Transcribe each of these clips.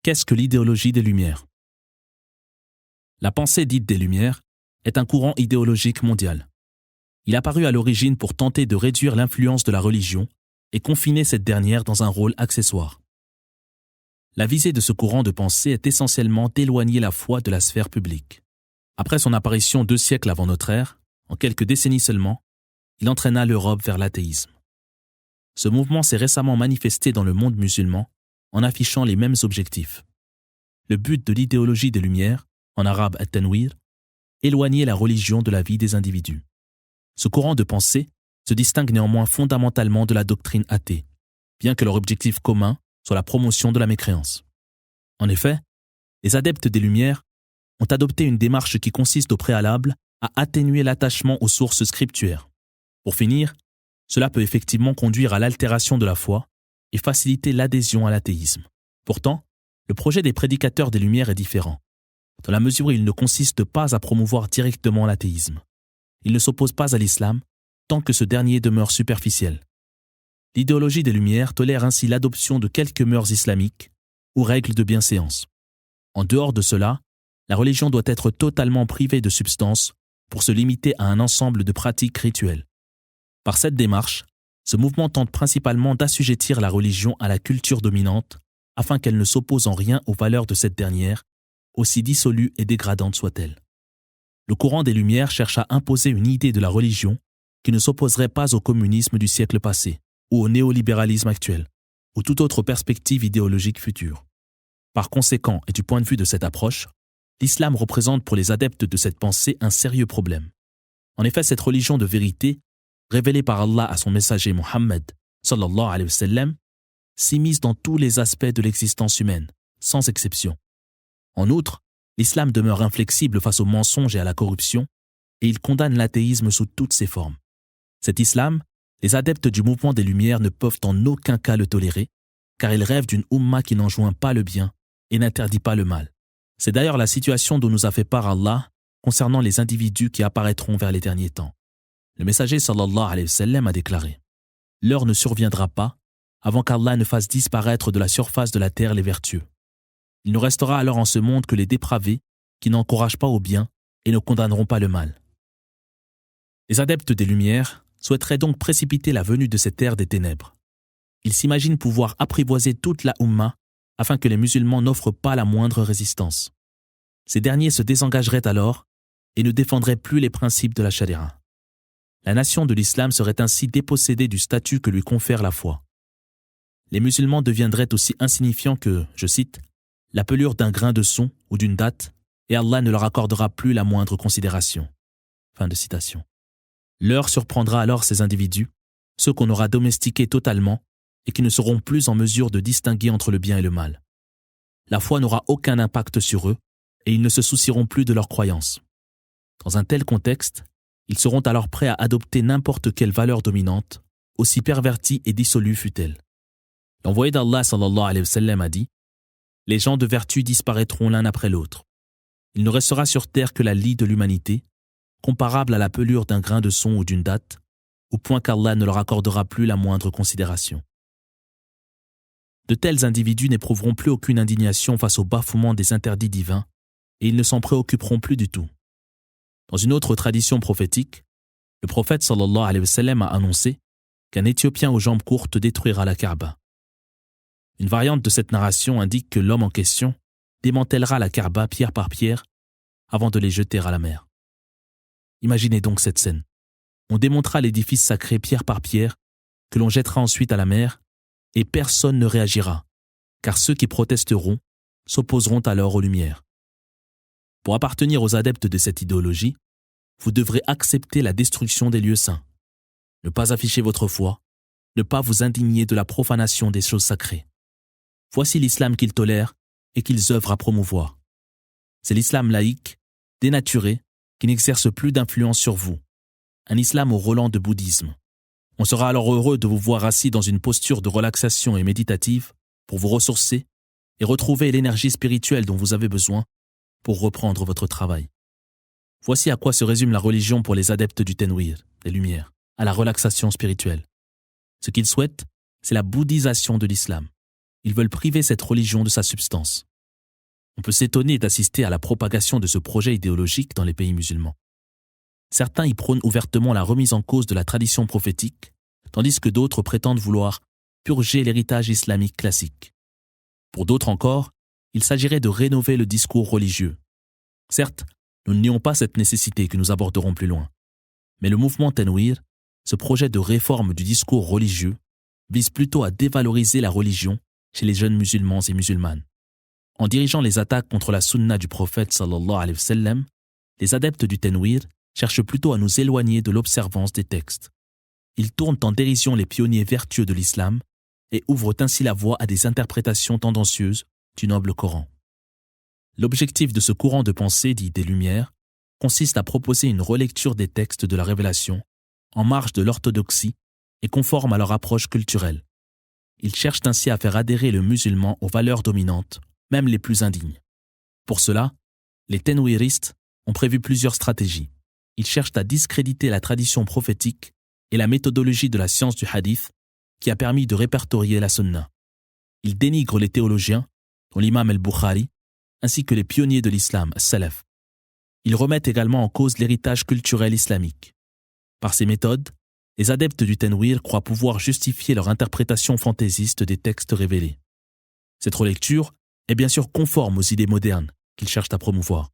Qu'est-ce que l'idéologie des Lumières? La pensée dite des Lumières est un courant idéologique mondial. Il est apparu à l'origine pour tenter de réduire l'influence de la religion et confiner cette dernière dans un rôle accessoire. La visée de ce courant de pensée est essentiellement d'éloigner la foi de la sphère publique. Après son apparition 2 siècles avant notre ère, en quelques décennies seulement, il entraîna l'Europe vers l'athéisme. Ce mouvement s'est récemment manifesté dans le monde musulman en affichant les mêmes objectifs. Le but de l'idéologie des Lumières, en arabe at-tanwir, éloigner la religion de la vie des individus. Ce courant de pensée se distingue néanmoins fondamentalement de la doctrine athée, bien que leur objectif commun soit la promotion de la mécréance. En effet, les adeptes des Lumières ont adopté une démarche qui consiste au préalable à atténuer l'attachement aux sources scripturaires. Pour finir, cela peut effectivement conduire à l'altération de la foi et faciliter l'adhésion à l'athéisme. Pourtant, le projet des prédicateurs des Lumières est différent, dans la mesure où il ne consiste pas à promouvoir directement l'athéisme. Il ne s'oppose pas à l'islam tant que ce dernier demeure superficiel. L'idéologie des Lumières tolère ainsi l'adoption de quelques mœurs islamiques ou règles de bienséance. En dehors de cela, la religion doit être totalement privée de substance pour se limiter à un ensemble de pratiques rituelles. Par cette démarche, ce mouvement tente principalement d'assujettir la religion à la culture dominante afin qu'elle ne s'oppose en rien aux valeurs de cette dernière, aussi dissolue et dégradante soit-elle. Le courant des Lumières cherche à imposer une idée de la religion qui ne s'opposerait pas au communisme du siècle passé, ou au néolibéralisme actuel, ou toute autre perspective idéologique future. Par conséquent, et du point de vue de cette approche, l'islam représente pour les adeptes de cette pensée un sérieux problème. En effet, cette religion de vérité, révélée par Allah à son messager Mohammed, sallallahu alayhi wa sallam, s'immisce dans tous les aspects de l'existence humaine, sans exception. En outre, l'islam demeure inflexible face aux mensonges et à la corruption, et il condamne l'athéisme sous toutes ses formes. Cet islam, les adeptes du mouvement des Lumières ne peuvent en aucun cas le tolérer, car ils rêvent d'une Ummah qui n'enjoint pas le bien et n'interdit pas le mal. C'est d'ailleurs la situation dont nous a fait part Allah concernant les individus qui apparaîtront vers les derniers temps. Le messager sallallahu alayhi wa sallam a déclaré « L'heure ne surviendra pas avant qu'Allah ne fasse disparaître de la surface de la terre les vertueux. Il ne restera alors en ce monde que les dépravés qui n'encouragent pas au bien et ne condamneront pas le mal. » Les adeptes des Lumières souhaiteraient donc précipiter la venue de cette ère des ténèbres. Ils s'imaginent pouvoir apprivoiser toute la Ummah afin que les musulmans n'offrent pas la moindre résistance. Ces derniers se désengageraient alors et ne défendraient plus les principes de la charia. La nation de l'islam serait ainsi dépossédée du statut que lui confère la foi. Les musulmans deviendraient aussi insignifiants que, je cite, « la pelure d'un grain de son ou d'une date, et Allah ne leur accordera plus la moindre considération. » Fin de citation. L'heure surprendra alors ces individus, ceux qu'on aura domestiqués totalement et qui ne seront plus en mesure de distinguer entre le bien et le mal. La foi n'aura aucun impact sur eux et ils ne se soucieront plus de leurs croyances. Dans un tel contexte, ils seront alors prêts à adopter n'importe quelle valeur dominante, aussi pervertie et dissolue fût-elle. L'envoyé d'Allah sallallahu alayhi wa sallam a dit « Les gens de vertu disparaîtront l'un après l'autre. Il ne restera sur terre que la lie de l'humanité, comparable à la pelure d'un grain de son ou d'une date, au point qu'Allah ne leur accordera plus la moindre considération. » De tels individus n'éprouveront plus aucune indignation face au bafouement des interdits divins et ils ne s'en préoccuperont plus du tout. Dans une autre tradition prophétique, le prophète sallallahu alayhi wa sallam a annoncé qu'un Éthiopien aux jambes courtes détruira la Kaaba. Une variante de cette narration indique que l'homme en question démantèlera la Kaaba pierre par pierre avant de les jeter à la mer. Imaginez donc cette scène. On démontera l'édifice sacré pierre par pierre que l'on jettera ensuite à la mer et personne ne réagira, car ceux qui protesteront s'opposeront alors aux Lumières. Pour appartenir aux adeptes de cette idéologie, vous devrez accepter la destruction des lieux saints, ne pas afficher votre foi, ne pas vous indigner de la profanation des choses sacrées. Voici l'islam qu'ils tolèrent et qu'ils œuvrent à promouvoir. C'est l'islam laïque, dénaturé, qui n'exerce plus d'influence sur vous. Un islam au relent de bouddhisme. On sera alors heureux de vous voir assis dans une posture de relaxation et méditative pour vous ressourcer et retrouver l'énergie spirituelle dont vous avez besoin pour reprendre votre travail. Voici à quoi se résume la religion pour les adeptes du Tanwir, des Lumières, à la relaxation spirituelle. Ce qu'ils souhaitent, c'est la bouddhisation de l'islam. Ils veulent priver cette religion de sa substance. On peut s'étonner d'assister à la propagation de ce projet idéologique dans les pays musulmans. Certains y prônent ouvertement la remise en cause de la tradition prophétique, tandis que d'autres prétendent vouloir purger l'héritage islamique classique. Pour d'autres encore, il s'agirait de rénover le discours religieux. Certes, nous ne nions pas cette nécessité que nous aborderons plus loin. Mais le mouvement Tanwir, ce projet de réforme du discours religieux, vise plutôt à dévaloriser la religion chez les jeunes musulmans et musulmanes. En dirigeant les attaques contre la sunna du prophète sallallahu alayhi wa sallam, les adeptes du Tanwir cherchent plutôt à nous éloigner de l'observance des textes. Ils tournent en dérision les pionniers vertueux de l'islam et ouvrent ainsi la voie à des interprétations tendancieuses du noble Coran. L'objectif de ce courant de pensée dit des Lumières consiste à proposer une relecture des textes de la Révélation en marge de l'orthodoxie et conforme à leur approche culturelle. Ils cherchent ainsi à faire adhérer le musulman aux valeurs dominantes, même les plus indignes. Pour cela, les Tanwiristes ont prévu plusieurs stratégies. Ils cherchent à discréditer la tradition prophétique et la méthodologie de la science du hadith qui a permis de répertorier la sunna. Ils dénigrent les théologiens, dont l'imam al-Bukhari, ainsi que les pionniers de l'islam, as-salaf. Ils remettent également en cause l'héritage culturel islamique. Par ces méthodes, les adeptes du Tanwir croient pouvoir justifier leur interprétation fantaisiste des textes révélés. Cette relecture est bien sûr conforme aux idées modernes qu'ils cherchent à promouvoir.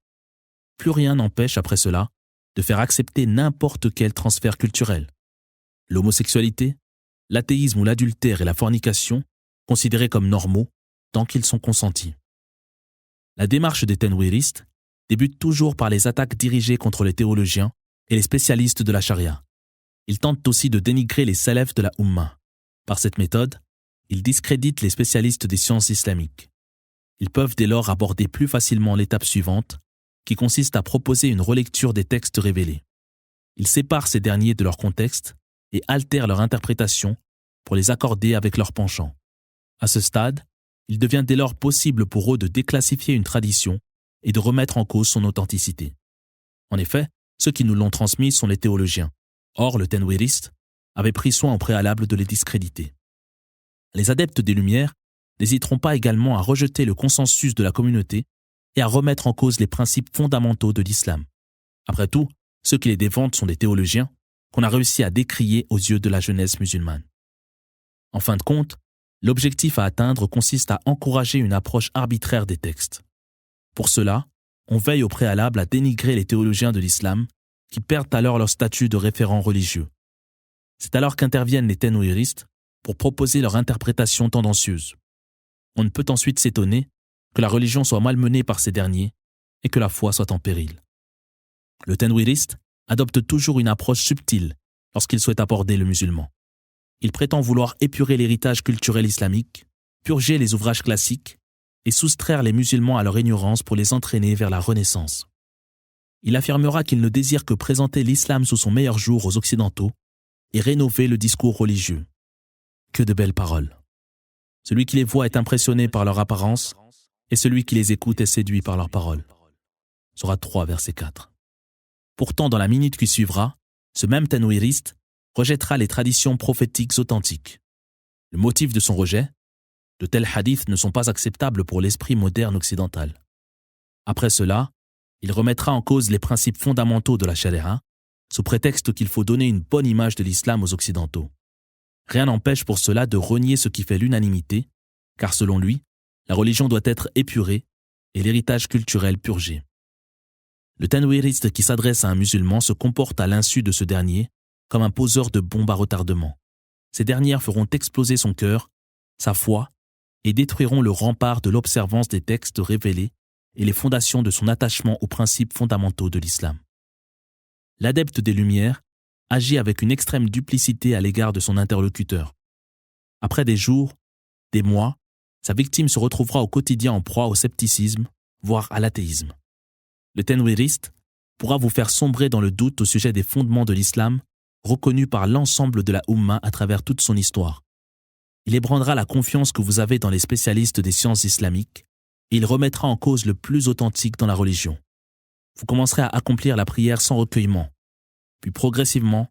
Plus rien n'empêche après cela de faire accepter n'importe quel transfert culturel. L'homosexualité, l'athéisme ou l'adultère et la fornication, considérés comme normaux tant qu'ils sont consentis. La démarche des Tanwiristes débute toujours par les attaques dirigées contre les théologiens et les spécialistes de la charia. Ils tentent aussi de dénigrer les salafs de la Ummah. Par cette méthode, ils discréditent les spécialistes des sciences islamiques. Ils peuvent dès lors aborder plus facilement l'étape suivante, qui consiste à proposer une relecture des textes révélés. Ils séparent ces derniers de leur contexte et altèrent leur interprétation pour les accorder avec leurs penchants. À ce stade, il devient dès lors possible pour eux de déclassifier une tradition et de remettre en cause son authenticité. En effet, ceux qui nous l'ont transmis sont les théologiens. Or, le Tanwiriste avait pris soin au préalable de les discréditer. Les adeptes des Lumières n'hésiteront pas également à rejeter le consensus de la communauté et à remettre en cause les principes fondamentaux de l'islam. Après tout, ceux qui les défendent sont des théologiens qu'on a réussi à décrier aux yeux de la jeunesse musulmane. En fin de compte, l'objectif à atteindre consiste à encourager une approche arbitraire des textes. Pour cela, on veille au préalable à dénigrer les théologiens de l'islam qui perdent alors leur statut de référent religieux. C'est alors qu'interviennent les Tanwiristes pour proposer leur interprétation tendancieuse. On ne peut ensuite s'étonner que la religion soit malmenée par ces derniers et que la foi soit en péril. Le Tanwiriste adopte toujours une approche subtile lorsqu'il souhaite aborder le musulman. Il prétend vouloir épurer l'héritage culturel islamique, purger les ouvrages classiques et soustraire les musulmans à leur ignorance pour les entraîner vers la renaissance. Il affirmera qu'il ne désire que présenter l'islam sous son meilleur jour aux Occidentaux et rénover le discours religieux. Que de belles paroles. Celui qui les voit est impressionné par leur apparence et celui qui les écoute est séduit par leurs paroles. Sourate 3, verset 4. Pourtant, dans la minute qui suivra, ce même Tanwiriste rejettera les traditions prophétiques authentiques. Le motif de son rejet, de tels hadiths ne sont pas acceptables pour l'esprit moderne occidental. Après cela, il remettra en cause les principes fondamentaux de la charia, sous prétexte qu'il faut donner une bonne image de l'islam aux Occidentaux. Rien n'empêche pour cela de renier ce qui fait l'unanimité, car selon lui, la religion doit être épurée et l'héritage culturel purgé. Le Tanwiriste qui s'adresse à un musulman se comporte à l'insu de ce dernier comme un poseur de bombes à retardement. Ces dernières feront exploser son cœur, sa foi, et détruiront le rempart de l'observance des textes révélés et les fondations de son attachement aux principes fondamentaux de l'islam. L'adepte des Lumières agit avec une extrême duplicité à l'égard de son interlocuteur. Après des jours, des mois, sa victime se retrouvera au quotidien en proie au scepticisme, voire à l'athéisme. Le Tanwiriste pourra vous faire sombrer dans le doute au sujet des fondements de l'islam, reconnus par l'ensemble de la Ummah à travers toute son histoire. Il ébranlera la confiance que vous avez dans les spécialistes des sciences islamiques et il remettra en cause le plus authentique dans la religion. Vous commencerez à accomplir la prière sans recueillement. Puis progressivement,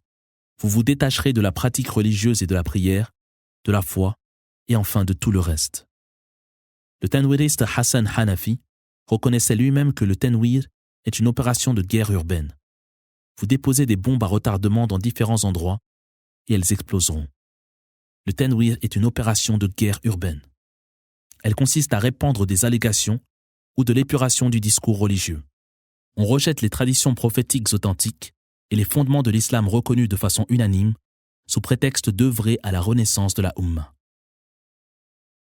vous vous détacherez de la pratique religieuse et de la prière, de la foi et enfin de tout le reste. Le Tanwiriste Hassan Hanafi reconnaissait lui-même que le Tanwir est une opération de guerre urbaine. Vous déposez des bombes à retardement dans différents endroits et elles exploseront. Le Tanwir est une opération de guerre urbaine. Elle consiste à répandre des allégations ou de l'épuration du discours religieux. On rejette les traditions prophétiques authentiques et les fondements de l'islam reconnus de façon unanime sous prétexte d'œuvrer à la renaissance de la Ummah.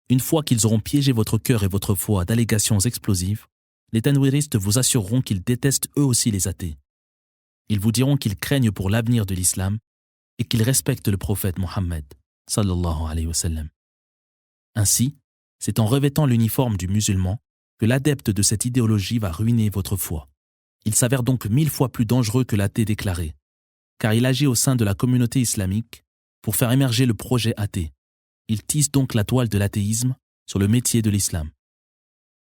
Une fois qu'ils auront piégé votre cœur et votre foi d'allégations explosives, les tanwiristes vous assureront qu'ils détestent eux aussi les athées. Ils vous diront qu'ils craignent pour l'avenir de l'islam et qu'ils respectent le prophète Mohammed, sallallahu alayhi wa sallam. Ainsi, c'est en revêtant l'uniforme du musulman que l'adepte de cette idéologie va ruiner votre foi. Il s'avère donc 1000 fois plus dangereux que l'athée déclaré, car il agit au sein de la communauté islamique pour faire émerger le projet athée. Il tisse donc la toile de l'athéisme sur le métier de l'islam.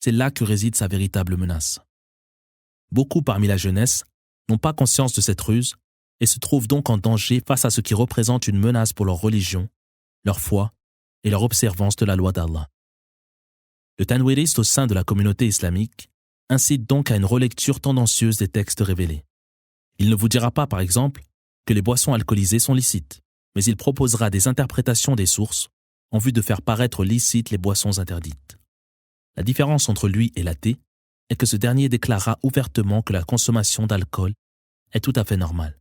C'est là que réside sa véritable menace. Beaucoup parmi la jeunesse n'ont pas conscience de cette ruse et se trouvent donc en danger face à ce qui représente une menace pour leur religion, leur foi et leur observance de la loi d'Allah. Le tanwiriste au sein de la communauté islamique incite donc à une relecture tendancieuse des textes révélés. Il ne vous dira pas, par exemple, que les boissons alcoolisées sont licites, mais il proposera des interprétations des sources en vue de faire paraître licites les boissons interdites. La différence entre lui et l'athée est que ce dernier déclarera ouvertement que la consommation d'alcool est tout à fait normale.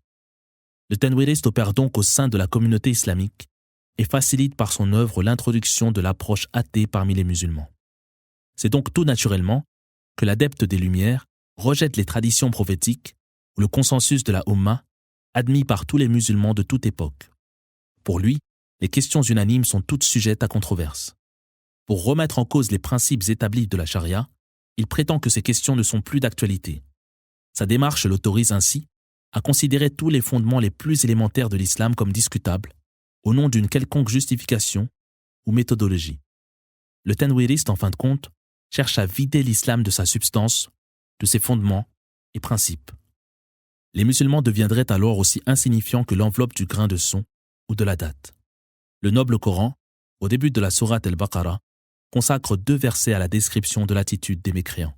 Le tanwiriste opère donc au sein de la communauté islamique et facilite par son œuvre l'introduction de l'approche athée parmi les musulmans. C'est donc tout naturellement que l'adepte des Lumières rejette les traditions prophétiques ou le consensus de la Ummah admis par tous les musulmans de toute époque. Pour lui, les questions unanimes sont toutes sujettes à controverse. Pour remettre en cause les principes établis de la charia, il prétend que ces questions ne sont plus d'actualité. Sa démarche l'autorise ainsi à considérer tous les fondements les plus élémentaires de l'islam comme discutables, au nom d'une quelconque justification ou méthodologie. Le tanwiriste, en fin de compte, cherche à vider l'islam de sa substance, de ses fondements et principes. Les musulmans deviendraient alors aussi insignifiants que l'enveloppe du grain de son ou de la date. Le noble Coran, au début de la sourate Al-Baqarah, consacre 2 versets à la description de l'attitude des mécréants.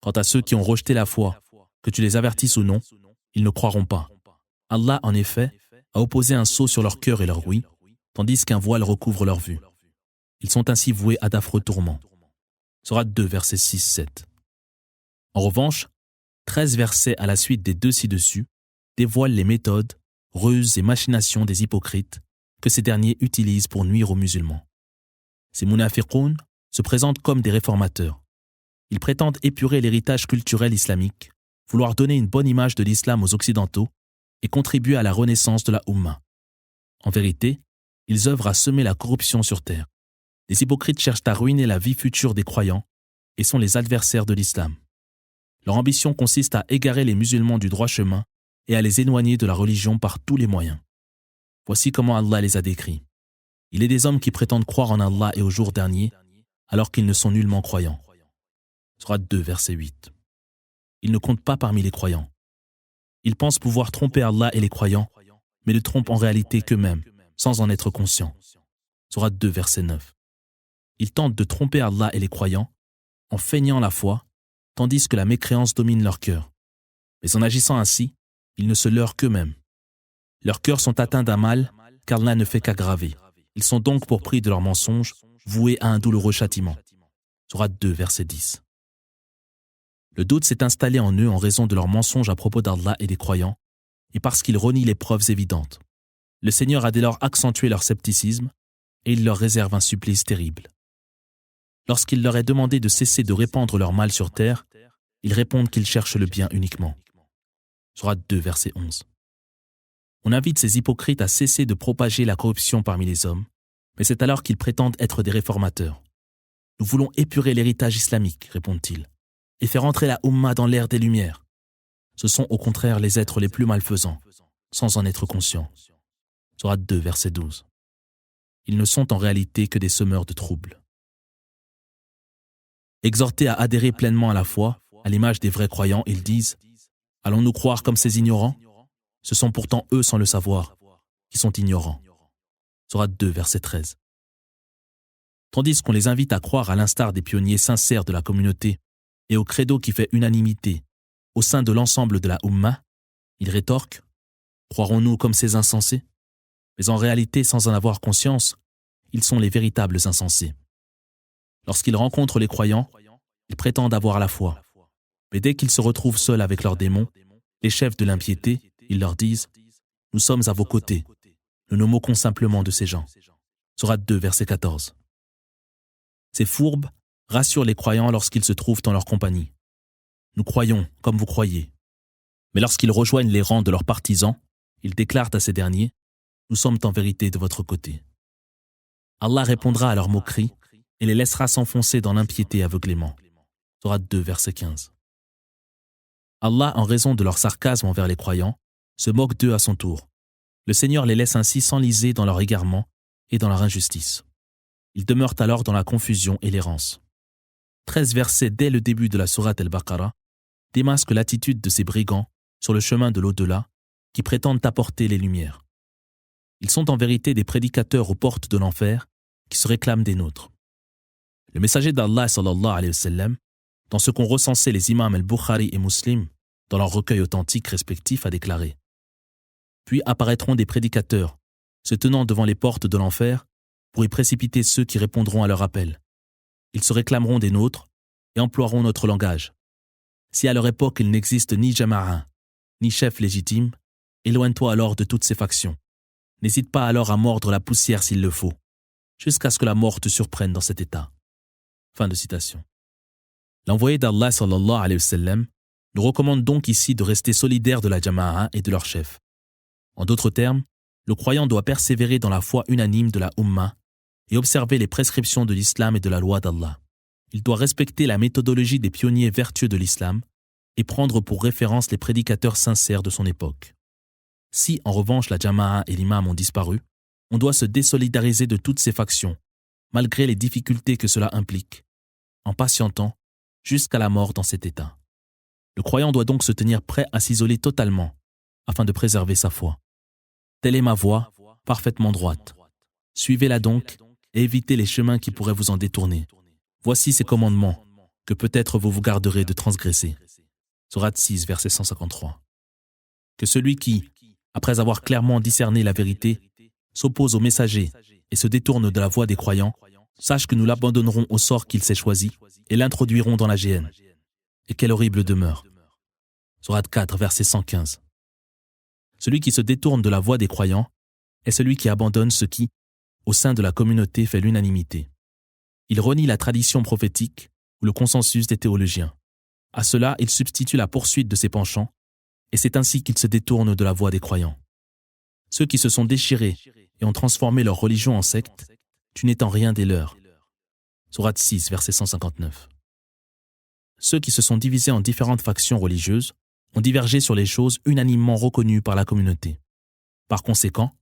Quant à ceux qui ont rejeté la foi, que tu les avertisses ou non, ils ne croiront pas. Allah, en effet, a opposé un sceau sur leur cœur et leur ouïe, tandis qu'un voile recouvre leur vue. Ils sont ainsi voués à d'affreux tourments. Sourate 2, versets 6-7. En revanche, 13 versets à la suite des 2 ci-dessus dévoilent les méthodes, ruses et machinations des hypocrites que ces derniers utilisent pour nuire aux musulmans. Ces munafiqoun se présentent comme des réformateurs. Ils prétendent épurer l'héritage culturel islamique, vouloir donner une bonne image de l'islam aux occidentaux et contribuer à la renaissance de la Ummah. En vérité, ils œuvrent à semer la corruption sur terre. Les hypocrites cherchent à ruiner la vie future des croyants et sont les adversaires de l'islam. Leur ambition consiste à égarer les musulmans du droit chemin et à les éloigner de la religion par tous les moyens. Voici comment Allah les a décrits. Il est des hommes qui prétendent croire en Allah et au jour dernier, alors qu'ils ne sont nullement croyants. Sourate 2, verset 8. Ils ne comptent pas parmi les croyants. Ils pensent pouvoir tromper Allah et les croyants, mais ne trompent en réalité qu'eux-mêmes, sans en être conscients. Sourate 2, verset 9. Ils tentent de tromper Allah et les croyants en feignant la foi, tandis que la mécréance domine leur cœur. Mais en agissant ainsi, ils ne se leurrent qu'eux-mêmes. Leurs cœurs sont atteints d'un mal, car l'un ne fait qu'aggraver. Ils sont donc, pour prix de leurs mensonges, voués à un douloureux châtiment. Sourate 2, verset 10. Le doute s'est installé en eux en raison de leurs mensonges à propos d'Allah et des croyants, et parce qu'ils renient les preuves évidentes. Le Seigneur a dès lors accentué leur scepticisme, et il leur réserve un supplice terrible. Lorsqu'il leur est demandé de cesser de répandre leur mal sur terre, ils répondent qu'ils cherchent le bien uniquement. Sourate 2, verset 11. On invite ces hypocrites à cesser de propager la corruption parmi les hommes, mais c'est alors qu'ils prétendent être des réformateurs. Nous voulons épurer l'héritage islamique, répondent-ils, et faire entrer la Ummah dans l'ère des Lumières. Ce sont au contraire les êtres les plus malfaisants, sans en être conscients. Sourate 2, verset 12. Ils ne sont en réalité que des semeurs de troubles. Exhortés à adhérer pleinement à la foi, à l'image des vrais croyants, ils disent « Allons-nous croire comme ces ignorants ? Ce sont pourtant eux, sans le savoir, qui sont ignorants. » Sourate 2, verset 13. Tandis qu'on les invite à croire à l'instar des pionniers sincères de la communauté et au credo qui fait unanimité au sein de l'ensemble de la Ummah, ils rétorquent « Croirons-nous comme ces insensés ?» Mais en réalité, sans en avoir conscience, ils sont les véritables insensés. Lorsqu'ils rencontrent les croyants, ils prétendent avoir la foi. Mais dès qu'ils se retrouvent seuls avec leurs démons, les chefs de l'impiété, ils leur disent « Nous sommes à vos côtés. Nous nous moquons simplement de ces gens. » Sourate 2, verset 14. Ces fourbes rassurent les croyants lorsqu'ils se trouvent en leur compagnie. Nous croyons comme vous croyez. Mais lorsqu'ils rejoignent les rangs de leurs partisans, ils déclarent à ces derniers « Nous sommes en vérité de votre côté. » Allah répondra à leurs moqueries et les laissera s'enfoncer dans l'impiété aveuglément. Sourate 2, verset 15. Allah, en raison de leur sarcasme envers les croyants, se moque d'eux à son tour. Le Seigneur les laisse ainsi s'enliser dans leur égarement et dans leur injustice. Ils demeurent alors dans la confusion et l'errance. 13 versets dès le début de la sourate Al-Baqarah démasquent l'attitude de ces brigands sur le chemin de l'au-delà qui prétendent apporter les lumières. Ils sont en vérité des prédicateurs aux portes de l'enfer qui se réclament des nôtres. Le messager d'Allah sallallahu alayhi wa sallam, dans ce qu'ont recensé les imams al-Bukhari et Muslim dans leurs recueils authentiques respectifs, a déclaré « Puis apparaîtront des prédicateurs, se tenant devant les portes de l'enfer pour y précipiter ceux qui répondront à leur appel. Ils se réclameront des nôtres et emploieront notre langage. Si à leur époque il n'existe ni jama'a, ni chef légitime, éloigne-toi alors de toutes ces factions. N'hésite pas alors à mordre la poussière s'il le faut, jusqu'à ce que la mort te surprenne dans cet état. » Fin de citation. L'envoyé d'Allah sallallahu alayhi wa sallam nous recommande donc ici de rester solidaires de la jama'a et de leur chef. En d'autres termes, le croyant doit persévérer dans la foi unanime de la Ummah et observer les prescriptions de l'islam et de la loi d'Allah. Il doit respecter la méthodologie des pionniers vertueux de l'islam et prendre pour référence les prédicateurs sincères de son époque. Si, en revanche, la jama'a et l'imam ont disparu, on doit se désolidariser de toutes ces factions, malgré les difficultés que cela implique, en patientant jusqu'à la mort dans cet état. Le croyant doit donc se tenir prêt à s'isoler totalement, afin de préserver sa foi. Telle est ma voie, parfaitement droite. Suivez-la donc et évitez les chemins qui pourraient vous en détourner. Voici ces commandements que peut-être vous vous garderez de transgresser. Sourate 6, verset 153. Que celui qui, après avoir clairement discerné la vérité, s'oppose au messager et se détourne de la voie des croyants, sache que nous l'abandonnerons au sort qu'il s'est choisi et l'introduirons dans la géhenne. Et quelle horrible demeure. Sourate 4, verset 115. Celui qui se détourne de la voie des croyants est celui qui abandonne ce qui, au sein de la communauté, fait l'unanimité. Il renie la tradition prophétique ou le consensus des théologiens. À cela, il substitue la poursuite de ses penchants, et c'est ainsi qu'il se détourne de la voie des croyants. Ceux qui se sont déchirés et ont transformé leur religion en secte, tu n'es en rien des leurs. Sourate 6, verset 159. Ceux qui se sont divisés en différentes factions religieuses ont divergé sur les choses unanimement reconnues par la communauté. Par conséquent,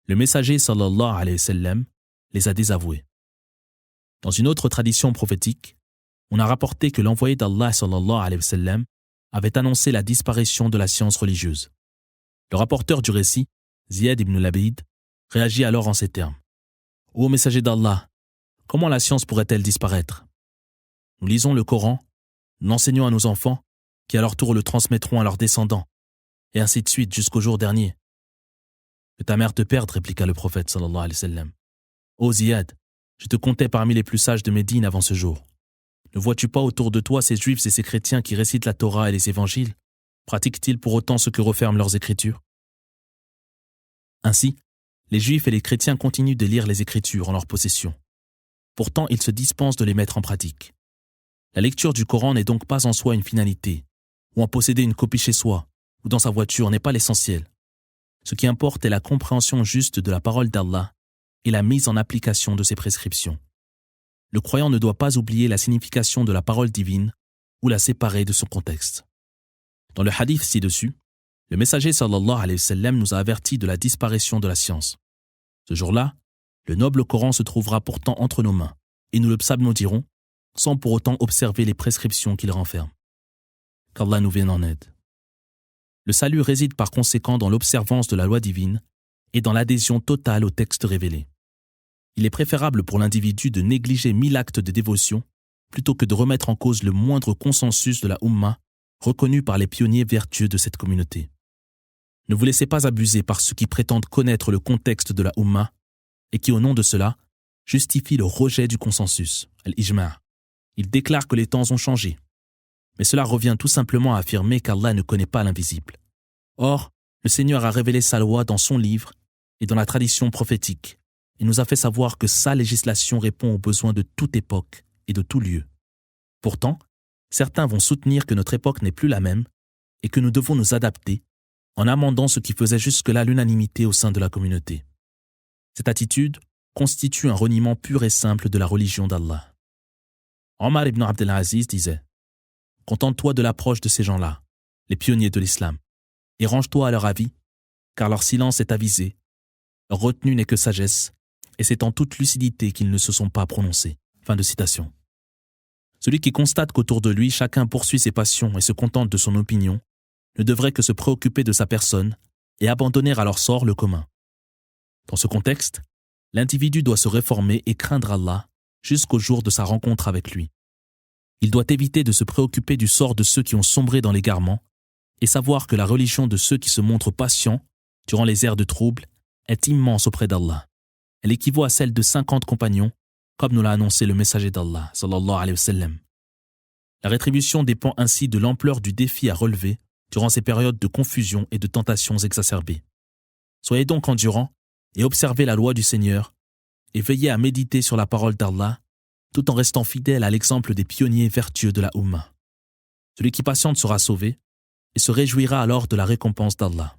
le messager sallallahu alayhi wa sallam les a désavoués. Dans une autre tradition prophétique, on a rapporté que l'envoyé d'Allah sallallahu alayhi wa sallam avait annoncé la disparition de la science religieuse. Le rapporteur du récit, Ziyad ibn Labid, réagit alors en ces termes. « Ô messager d'Allah, comment la science pourrait-elle disparaître? Nous lisons le Coran, nous l'enseignons à nos enfants, qui à leur tour le transmettront à leurs descendants, et ainsi de suite jusqu'au jour dernier. » « Que ta mère te perde, répliqua le prophète sallallahu alayhi wa sallam. « Ô Ziyad, je te comptais parmi les plus sages de Médine avant ce jour. Ne vois-tu pas autour de toi ces juifs et ces chrétiens qui récitent la Torah et les évangiles? Pratiquent-ils pour autant ce que referment leurs écritures? » Ainsi, les juifs et les chrétiens continuent de lire les écritures en leur possession. Pourtant, ils se dispensent de les mettre en pratique. La lecture du Coran n'est donc pas en soi une finalité, ou en posséder une copie chez soi, ou dans sa voiture n'est pas l'essentiel. Ce qui importe est la compréhension juste de la parole d'Allah et la mise en application de ses prescriptions. Le croyant ne doit pas oublier la signification de la parole divine ou la séparer de son contexte. Dans le hadith ci-dessus, le messager sallallahu alayhi wa sallam nous a avertis de la disparition de la science. Ce jour-là, le noble Coran se trouvera pourtant entre nos mains et nous le psalmodierons sans pour autant observer les prescriptions qu'il renferme. Qu'Allah nous vienne en aide. Le salut réside par conséquent dans l'observance de la loi divine et dans l'adhésion totale au texte révélé. Il est préférable pour l'individu de négliger 1000 actes de dévotion plutôt que de remettre en cause le moindre consensus de la Ummah reconnu par les pionniers vertueux de cette communauté. Ne vous laissez pas abuser par ceux qui prétendent connaître le contexte de la Ummah et qui, au nom de cela, justifient le rejet du consensus, al-ijma'. Ils déclarent que les temps ont changé. Mais cela revient tout simplement à affirmer qu'Allah ne connaît pas l'invisible. Or, le Seigneur a révélé sa loi dans son livre et dans la tradition prophétique et nous a fait savoir que sa législation répond aux besoins de toute époque et de tout lieu. Pourtant, certains vont soutenir que notre époque n'est plus la même et que nous devons nous adapter en amendant ce qui faisait jusque-là l'unanimité au sein de la communauté. Cette attitude constitue un reniement pur et simple de la religion d'Allah. Omar ibn Abd al-Aziz disait « Contente-toi de l'approche de ces gens-là, les pionniers de l'islam, et range-toi à leur avis, car leur silence est avisé, leur retenue n'est que sagesse, et c'est en toute lucidité qu'ils ne se sont pas prononcés. » Fin de citation. Celui qui constate qu'autour de lui, chacun poursuit ses passions et se contente de son opinion, ne devrait que se préoccuper de sa personne et abandonner à leur sort le commun. Dans ce contexte, l'individu doit se réformer et craindre Allah jusqu'au jour de sa rencontre avec lui. Il doit éviter de se préoccuper du sort de ceux qui ont sombré dans l'égarement et savoir que la religion de ceux qui se montrent patients durant les ères de trouble est immense auprès d'Allah. Elle équivaut à celle de 50 compagnons, comme nous l'a annoncé le messager d'Allah, sallallahu alayhi wa sallam. La rétribution dépend ainsi de l'ampleur du défi à relever durant ces périodes de confusion et de tentations exacerbées. Soyez donc endurants et observez la loi du Seigneur et veillez à méditer sur la parole d'Allah tout en restant fidèle à l'exemple des pionniers vertueux de la Ummah. Celui qui patiente sera sauvé et se réjouira alors de la récompense d'Allah.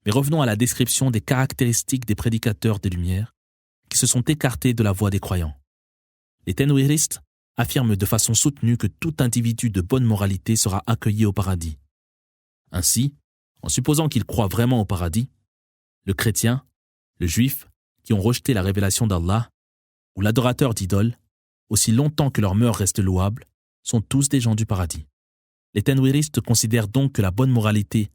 Mais revenons à la description des caractéristiques des prédicateurs des Lumières qui se sont écartés de la voie des croyants. Les Tenwiristes affirment de façon soutenue que tout individu de bonne moralité sera accueilli au paradis. Ainsi, en supposant qu'ils croient vraiment au paradis, le chrétien, le juif, qui ont rejeté la révélation d'Allah, ou l'adorateur d'idoles, aussi longtemps que leur mœurs restent louables, sont tous des gens du paradis. Les Tenwiristes considèrent donc que la bonne moralité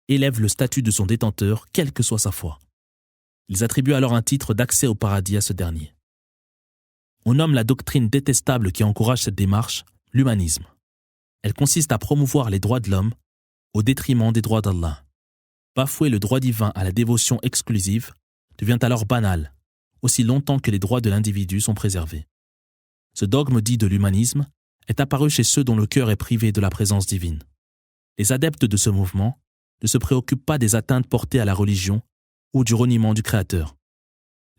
élève le statut de son détenteur, quelle que soit sa foi. Ils attribuent alors un titre d'accès au paradis à ce dernier. On nomme la doctrine détestable qui encourage cette démarche l'humanisme. Elle consiste à promouvoir les droits de l'homme au détriment des droits d'Allah. Bafouer le droit divin à la dévotion exclusive devient alors banal, aussi longtemps que les droits de l'individu sont préservés. Ce dogme dit de l'humanisme est apparu chez ceux dont le cœur est privé de la présence divine. Les adeptes de ce mouvement ne se préoccupent pas des atteintes portées à la religion ou du reniement du Créateur.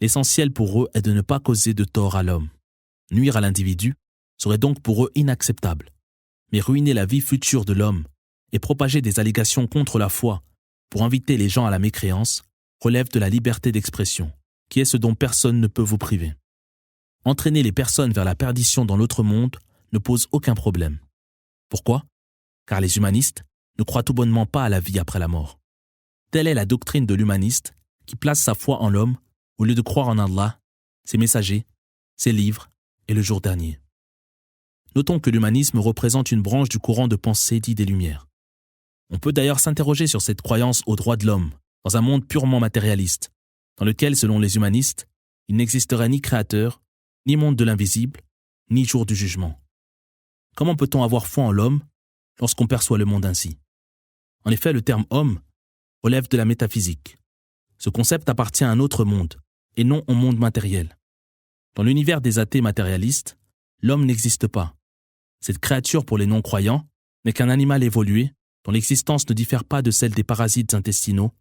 L'essentiel pour eux est de ne pas causer de tort à l'homme. Nuire à l'individu serait donc pour eux inacceptable, mais ruiner la vie future de l'homme et propager des allégations contre la foi pour inviter les gens à la mécréance relève de la liberté d'expression, qui est ce dont personne ne peut vous priver. Entraîner les personnes vers la perdition dans l'autre monde ne pose aucun problème. Pourquoi ? Car les humanistes ne croient tout bonnement pas à la vie après la mort. Telle est la doctrine de l'humaniste qui place sa foi en l'homme au lieu de croire en Allah, ses messagers, ses livres et le jour dernier. Notons que l'humanisme représente une branche du courant de pensée dit des Lumières. On peut d'ailleurs s'interroger sur cette croyance aux droits de l'homme dans un monde purement matérialiste, dans lequel, selon les humanistes, il n'existerait ni créateur, ni monde de l'invisible, ni jour du jugement. Comment peut-on avoir foi en l'homme lorsqu'on perçoit le monde ainsi ? En effet, le terme « homme » relève de la métaphysique. Ce concept appartient à un autre monde, et non au monde matériel. Dans l'univers des athées matérialistes, l'homme n'existe pas. Cette créature pour les non-croyants n'est qu'un animal évolué dont l'existence ne diffère pas de celle des parasites intestinaux,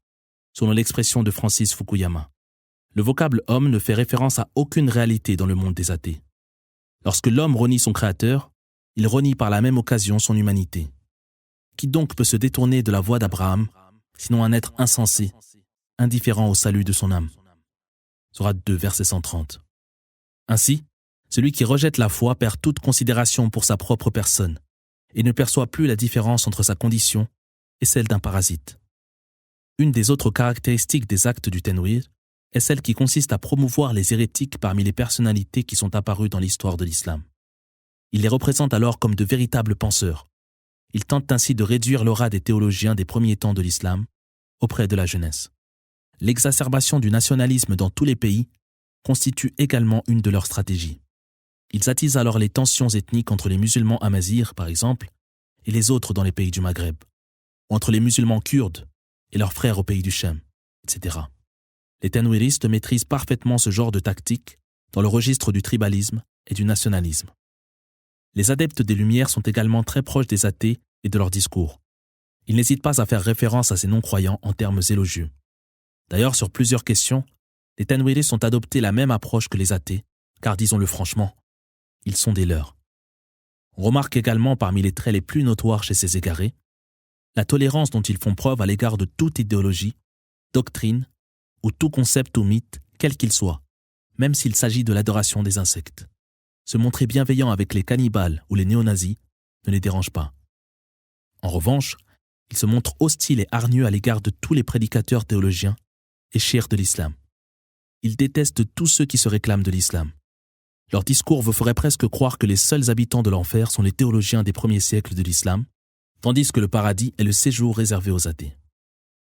selon l'expression de Francis Fukuyama. Le vocable « homme » ne fait référence à aucune réalité dans le monde des athées. Lorsque l'homme renie son créateur, il renie par la même occasion son humanité. Qui donc peut se détourner de la voie d'Abraham, sinon un être insensé, indifférent au salut de son âme ? Sourate 2, verset 130. Ainsi, celui qui rejette la foi perd toute considération pour sa propre personne et ne perçoit plus la différence entre sa condition et celle d'un parasite. Une des autres caractéristiques des actes du Tenwir est celle qui consiste à promouvoir les hérétiques parmi les personnalités qui sont apparues dans l'histoire de l'islam. Il les représente alors comme de véritables penseurs. Il tente ainsi de réduire l'aura des théologiens des premiers temps de l'islam auprès de la jeunesse. L'exacerbation du nationalisme dans tous les pays constitue également une de leurs stratégies. Ils attisent alors les tensions ethniques entre les musulmans amazirs, par exemple, et les autres dans les pays du Maghreb, ou entre les musulmans kurdes et leurs frères au pays du Chem, etc. Les tanwiristes maîtrisent parfaitement ce genre de tactique dans le registre du tribalisme et du nationalisme. Les adeptes des Lumières sont également très proches des athées et de leur discours. Ils n'hésitent pas à faire référence à ces non-croyants en termes élogieux. D'ailleurs, sur plusieurs questions, les tanwiristes ont adopté la même approche que les athées, car disons-le franchement, ils sont des leurs. On remarque également parmi les traits les plus notoires chez ces égarés, la tolérance dont ils font preuve à l'égard de toute idéologie, doctrine ou tout concept ou mythe, quel qu'il soit, même s'il s'agit de l'adoration des insectes. Se montrer bienveillant avec les cannibales ou les néo-nazis ne les dérange pas. En revanche, ils se montrent hostiles et hargneux à l'égard de tous les prédicateurs théologiens et chiites de l'islam. Ils détestent tous ceux qui se réclament de l'islam. Leur discours vous ferait presque croire que les seuls habitants de l'enfer sont les théologiens des premiers siècles de l'islam, tandis que le paradis est le séjour réservé aux athées.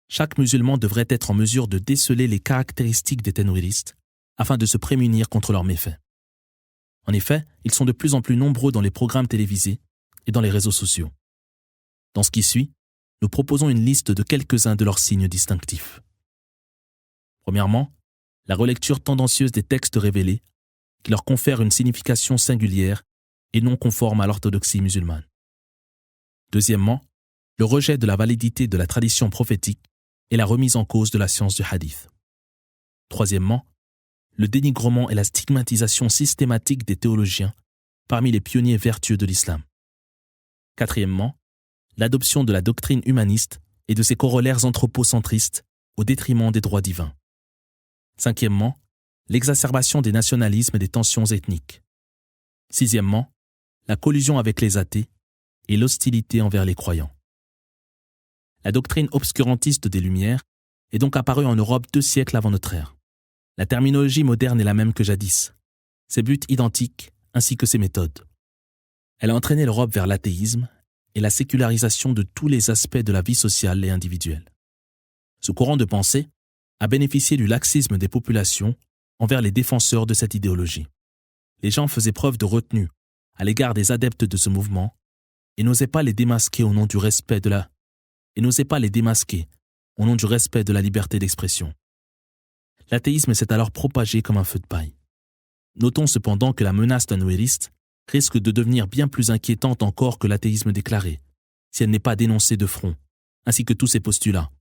Chaque musulman devrait être en mesure de déceler les caractéristiques des tanwiristes afin de se prémunir contre leurs méfaits. En effet, ils sont de plus en plus nombreux dans les programmes télévisés et dans les réseaux sociaux. Dans ce qui suit, nous proposons une liste de quelques-uns de leurs signes distinctifs. Premièrement, la relecture tendancieuse des textes révélés qui leur confère une signification singulière et non conforme à l'orthodoxie musulmane. Deuxièmement, le rejet de la validité de la tradition prophétique et la remise en cause de la science du hadith. Troisièmement, le dénigrement et la stigmatisation systématique des théologiens parmi les pionniers vertueux de l'islam. Quatrièmement, l'adoption de la doctrine humaniste et de ses corollaires anthropocentristes au détriment des droits divins. Cinquièmement, l'exacerbation des nationalismes et des tensions ethniques. Sixièmement, la collusion avec les athées et l'hostilité envers les croyants. La doctrine obscurantiste des Lumières est donc apparue en Europe 2 siècles avant notre ère. La terminologie moderne est la même que jadis, ses buts identiques ainsi que ses méthodes. Elle a entraîné l'Europe vers l'athéisme et la sécularisation de tous les aspects de la vie sociale et individuelle. Ce courant de pensée a bénéficié du laxisme des populations envers les défenseurs de cette idéologie. Les gens faisaient preuve de retenue à l'égard des adeptes de ce mouvement et n'osaient pas les démasquer au nom du respect de la liberté d'expression. L'athéisme s'est alors propagé comme un feu de paille. Notons cependant que la menace tanwiriste risque de devenir bien plus inquiétante encore que l'athéisme déclaré, si elle n'est pas dénoncée de front, ainsi que tous ses postulats.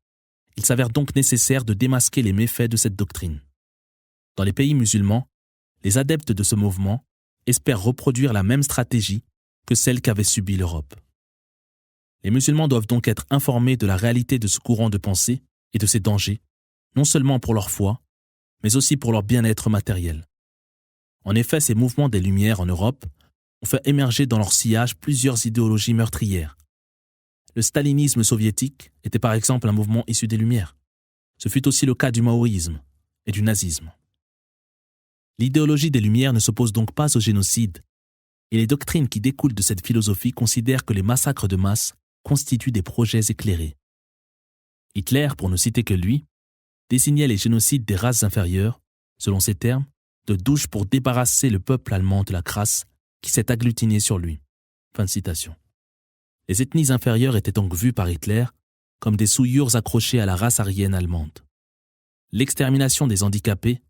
Il s'avère donc nécessaire de démasquer les méfaits de cette doctrine. Dans les pays musulmans, les adeptes de ce mouvement espèrent reproduire la même stratégie que celle qu'avait subie l'Europe. Les musulmans doivent donc être informés de la réalité de ce courant de pensée et de ses dangers, non seulement pour leur foi, mais aussi pour leur bien-être matériel. En effet, ces mouvements des Lumières en Europe ont fait émerger dans leur sillage plusieurs idéologies meurtrières. Le stalinisme soviétique était par exemple un mouvement issu des Lumières. Ce fut aussi le cas du maoïsme et du nazisme. L'idéologie des Lumières ne s'oppose donc pas au génocide, et les doctrines qui découlent de cette philosophie considèrent que les massacres de masse constituent des projets éclairés. Hitler, pour ne citer que lui, désignait les génocides des races inférieures, selon ses termes, de douche pour débarrasser le peuple allemand de la crasse qui s'est agglutinée sur lui. Fin de citation. Les ethnies inférieures étaient donc vues par Hitler comme des souillures accrochées à la race aryenne allemande. L'extermination des handicapés,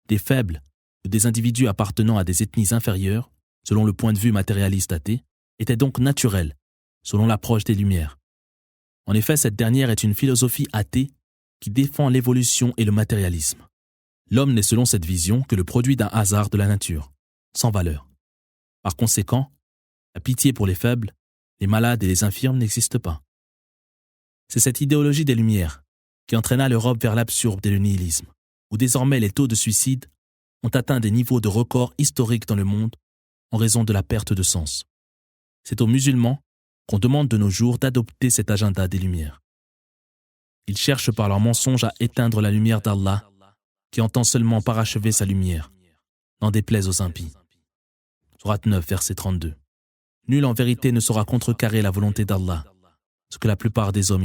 des faibles ou des individus appartenant à des ethnies inférieures, selon le point de vue matérialiste athée, était donc naturelle, selon l'approche des Lumières. En effet, cette dernière est une philosophie athée qui défend l'évolution et le matérialisme. L'homme n'est selon cette vision que le produit d'un hasard de la nature, sans valeur. Par conséquent, la pitié pour les faibles, les malades et les infirmes n'existe pas. C'est cette idéologie des Lumières qui entraîna l'Europe vers l'absurde et le nihilisme, où désormais les taux de suicide ont atteint des niveaux de record historiques dans le monde en raison de la perte de sens. C'est aux musulmans qu'on demande de nos jours d'adopter cet agenda des Lumières. Ils cherchent par leurs mensonges à éteindre la lumière d'Allah, qui entend seulement parachever sa lumière, n'en déplaise aux impies. Sourate 9, verset 32. Nul en vérité ne saura contrecarrer la volonté d'Allah, ce que la plupart des hommes